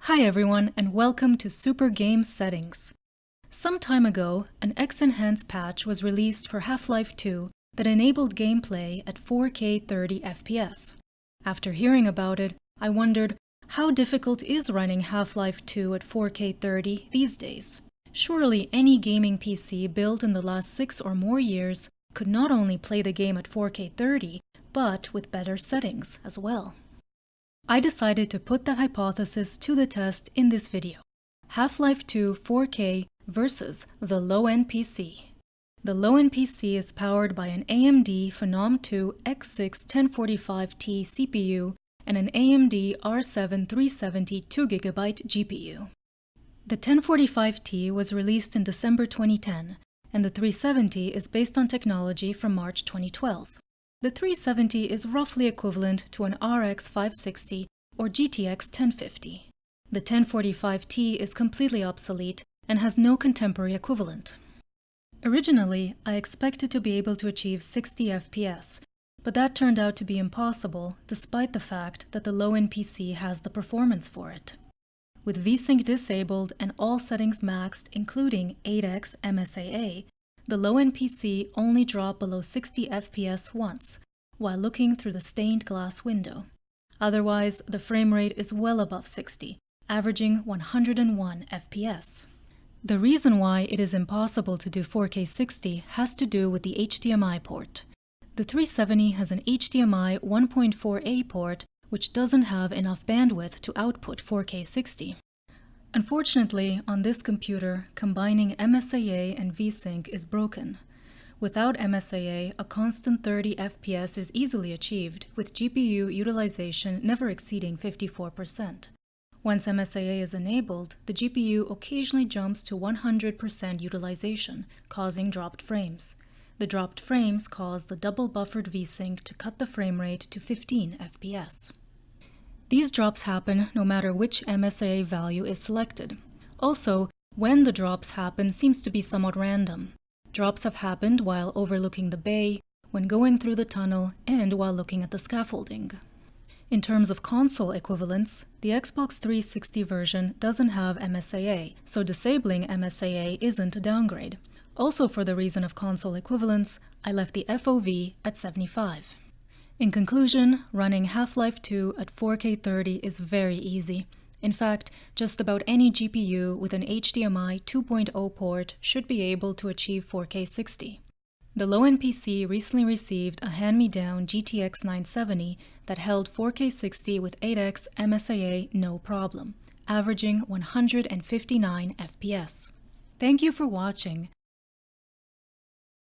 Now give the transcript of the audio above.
Hi everyone, and welcome to Super Game Settings. Some time ago, an X-Enhanced patch was released for Half-Life 2 that enabled gameplay at 4K 30 FPS. After hearing about it, I wondered, how difficult is running Half-Life 2 at 4K 30 these days? Surely any gaming PC built in the last 6 or more years could not only play the game at 4K 30, but with better settings as well. I decided to put that hypothesis to the test in this video. Half-Life 2 4K versus the low-end PC. The low-end PC is powered by an AMD Phenom 2 X6 1045T CPU and an AMD R7 370 2GB GPU. The 1045T was released in December 2010, and the 370 is based on technology from March 2012. The 370 is roughly equivalent to an RX 560 or GTX 1050. The 1045T is completely obsolete and has no contemporary equivalent. Originally, I expected to be able to achieve 60 FPS, but that turned out to be impossible despite the fact that the low-end PC has the performance for it. With VSync disabled and all settings maxed, including 8x MSAA, the low-end PC only dropped below 60 FPS once, while looking through the stained glass window. Otherwise, the frame rate is well above 60, averaging 101 FPS. The reason why it is impossible to do 4K 60 has to do with the HDMI port. The 370 has an HDMI 1.4a port which doesn't have enough bandwidth to output 4K 60. Unfortunately, on this computer, combining MSAA and VSync is broken. Without MSAA, a constant 30 FPS is easily achieved, with GPU utilization never exceeding 54%. Once MSAA is enabled, the GPU occasionally jumps to 100% utilization, causing dropped frames. The dropped frames cause the double buffered VSync to cut the frame rate to 15 FPS. These drops happen no matter which MSAA value is selected. Also, when the drops happen seems to be somewhat random. Drops have happened while overlooking the bay, when going through the tunnel, and while looking at the scaffolding. In terms of console equivalence, the Xbox 360 version doesn't have MSAA, so disabling MSAA isn't a downgrade. Also, for the reason of console equivalence, I left the FOV at 75. In conclusion, running Half-Life 2 at 4K 30 is very easy. In fact, just about any GPU with an HDMI 2.0 port should be able to achieve 4K 60. The low-end PC recently received a hand-me-down GTX 970 that held 4K 60 with 8x MSAA no problem, averaging 159 FPS. Thank you for watching.